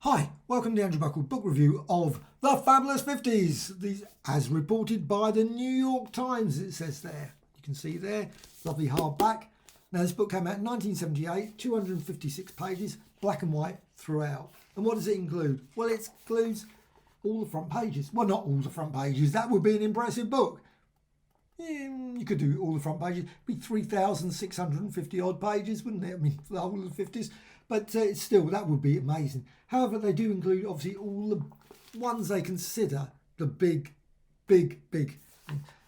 Hi, welcome to the Andrew Buckle book review of The Fabulous 50s, these, as reported by the New York Times, it says there. You can see there, lovely hardback. Now this book came out in 1978, 256 pages, black and white throughout. And what does it include? Well, it includes all the front pages. Well, not all the front pages, that would be an impressive book. You could do all the front pages. It'd be 3,650 odd pages, wouldn't it? I mean, for the whole of the 50s. But it's still, that would be amazing. However, they do include, obviously, all the ones they consider the big.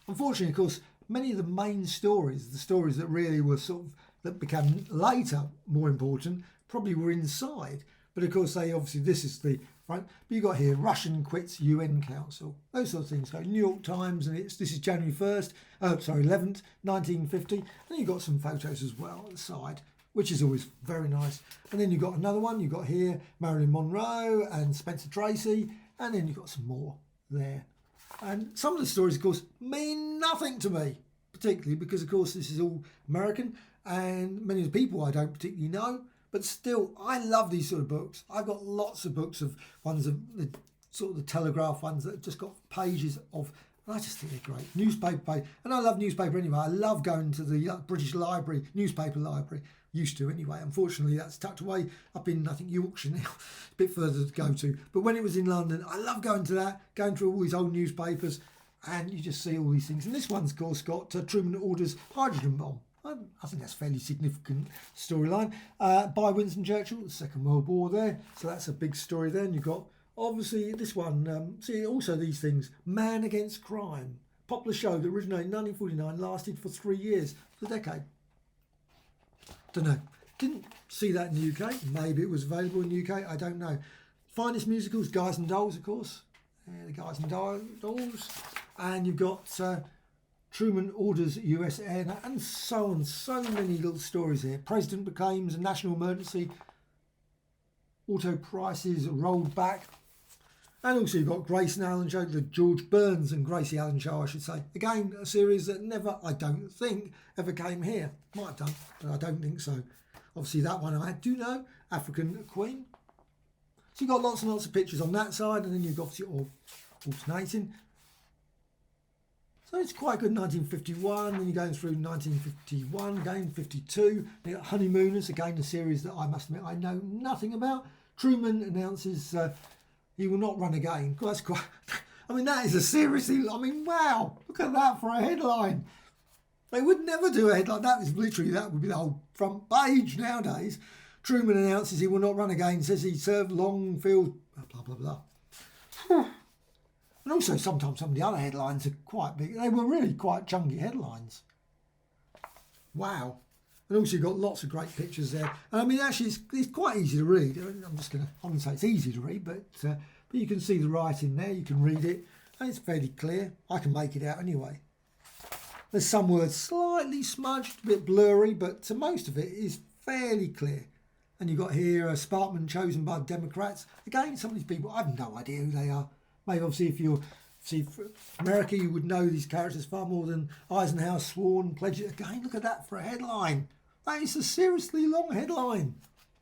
Unfortunately, of course, many of the main stories, the stories that really were sort of, that became later more important, probably were inside. But of course, they obviously, this is the front. But you got here, Russian quits UN Council. Those sort of things. So New York Times, and this is January 1st, 11th, 1950. And you've got some photos as well at the side, which is always very nice. And then you've got another one. You've got here Marilyn Monroe and Spencer Tracy. And then you've got some more there. And some of the stories, of course, mean nothing to me, particularly because, of course, this is all American. And many of the people I don't particularly know. But still, I love these sort of books. I've got lots of books of ones of the sort of the Telegraph ones that have just got pages of, and I just think they're great. Newspaper page. And I love newspaper anyway. I love going to the British Library, newspaper library. Used to anyway. Unfortunately, that's tucked away up in, I think, Yorkshire now. A bit further to go to. But when it was in London, I love going to that, going through all these old newspapers, and you just see all these things. And this one's, of course, got Truman orders hydrogen bomb. I think that's a fairly significant storyline. By Winston Churchill, the Second World War there. So that's a big story there. And you've got, obviously, this one. See, also these things. Man Against Crime. Popular show that originated in 1949, lasted for 3 years. For a decade. Don't know. Didn't see that in the UK. Maybe it was available in the UK. I don't know. Finest musicals, Guys and Dolls, of course. The Guys and Dolls. And you've got Truman orders US air, and so on. So many little stories here. President proclaims a national emergency. Auto prices rolled back. And also you've got Grace and Alan Show, the George Burns and Gracie Allen Show, I should say. Again, a series that never, I don't think, ever came here. Might have done, but I don't think so. Obviously that one I do know, African Queen. So you've got lots and lots of pictures on that side, and then you've got obviously alternating. So it's quite good, 1951, then you're going through 1951, again 52. Then you got Honeymooners, again a series that I must admit I know nothing about. Truman announces he will not run again. That's quite, I mean, that is a seriously, I mean, wow, look at that for a headline. They would never do a headline. That is literally, that would be the whole front page nowadays. Truman announces he will not run again, says he served Longfield, blah, blah, blah. And also sometimes some of the other headlines are quite big. They were really quite chunky headlines. Wow. And also you've got lots of great pictures there. And I mean, actually, it's quite easy to read. I'm just going to, I wouldn't say it's easy to read, but you can see the writing there. You can read it. And it's fairly clear. I can make it out anyway. There's some words slightly smudged, a bit blurry, but most of it is fairly clear. And you've got here a Sparkman chosen by the Democrats. Again, some of these people, I have no idea who they are. Maybe obviously if you're America, you would know these characters far more than Eisenhower, Sworn, Pledge. Again, look at that for a headline. That is a seriously long headline.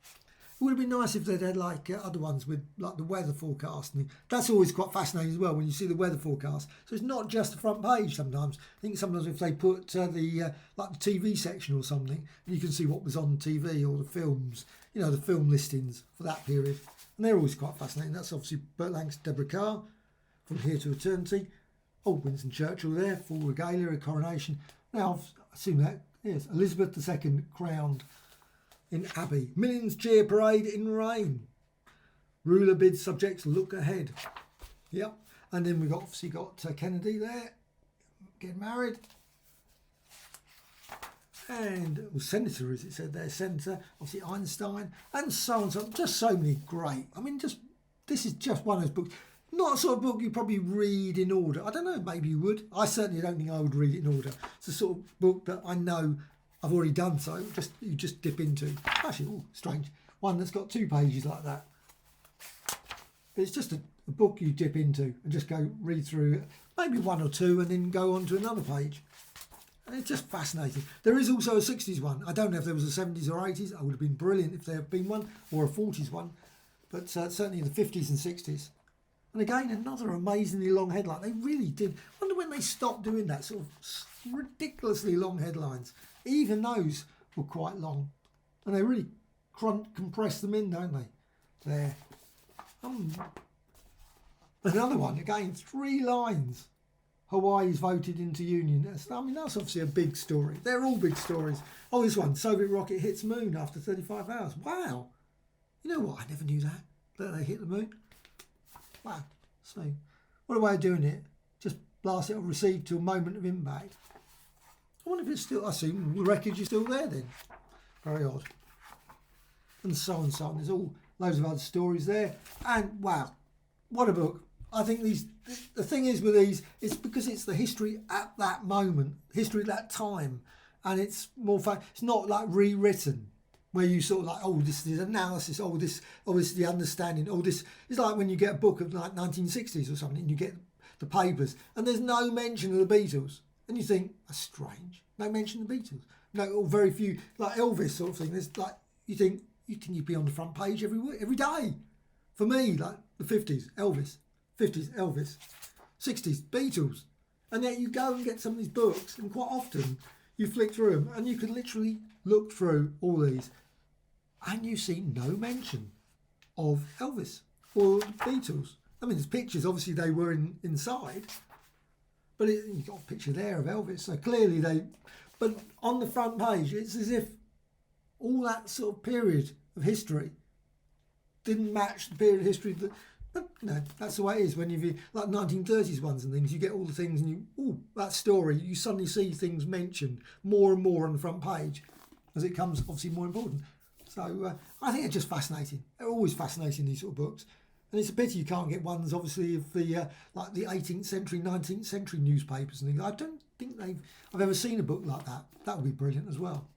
It would have been nice if they'd had like other ones with like the weather forecast. And that's always quite fascinating as well when you see the weather forecast. So it's not just the front page sometimes. I think sometimes if they put the like the TV section or something, you can see what was on TV or the films, you know, the film listings for that period. And they're always quite fascinating. That's obviously Burt Lancaster, Deborah Carr, From Here to Eternity. Oh, Winston Churchill there, full regalia, a coronation. Now, I assume that, yes, Elizabeth II crowned in Abbey. Millions cheer parade in rain. Ruler bids subjects look ahead. Yep. And then we've obviously got Kennedy there, getting married. And senator, as it said there, senator, obviously Einstein, and so on. So just so many great. I mean, just this is just one of those books. Not a sort of book you probably read in order. I don't know, maybe you would. I certainly don't think I would read it in order. It's a sort of book that I know I've already done so. You just dip into. Actually, oh, strange. One that's got 2 pages like that. But it's just a book you dip into and just go read through maybe 1 or 2 and then go on to another page. And it's just fascinating. There is also a 60s one. I don't know if there was a 70s or 80s. It would have been brilliant if there had been one, or a 40s one. but certainly the 50s and 60s. And again, another amazingly long headline. They really did. Wonder when they stopped doing that sort of ridiculously long headlines. Even those were quite long. And they really compress them in, don't they? There. Another one, again, 3 lines. Hawaii's voted into union. That's obviously a big story. They're all big stories. Oh, this one, Soviet rocket hits moon after 35 hours. Wow. You know what? I never knew that they hit the moon. Wow. So, what a way of doing it. Just blast it or receive to a moment of impact. I wonder if it's still, I assume the wreckage is still there then. Very odd. And so on and so on. There's all loads of other stories there. And wow, what a book. I think the thing is with these, it's because it's the history at that moment, history at that time. And it's more fun. It's not like rewritten, where you sort of like, oh, this is analysis, this is the understanding, this. It's like when you get a book of like 1960s or something, and you get the papers, and there's no mention of the Beatles. And you think, that's strange. No mention of the Beatles. No, or very few, like Elvis sort of thing. There's like, you think, you'd be on the front page every day. For me, like the 50s, Elvis. 50s, Elvis. 60s, Beatles. And yet you go and get some of these books, and quite often you flick through them, and you can literally look through all these, and you see no mention of Elvis or the Beatles. I mean, there's pictures, obviously they were inside, but you've got a picture there of Elvis, so clearly but on the front page, it's as if all that sort of period of history didn't match the period of history that, but that's the way it is when you've like 1930s ones and things, you get all the things and that story, you suddenly see things mentioned more and more on the front page as it comes obviously more important. So I think it's just fascinating. They're always fascinating, these sort of books. And it's a pity you can't get ones, obviously, of the like the 18th century, 19th century newspapers and things. I don't think I've ever seen a book like that. That would be brilliant as well.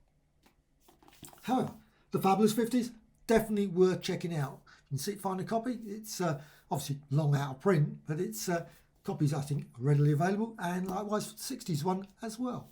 However, The Fabulous 50s, definitely worth checking out. You can find a copy. It's obviously long out of print, but it's copies, I think, are readily available. And likewise for the 60s one as well.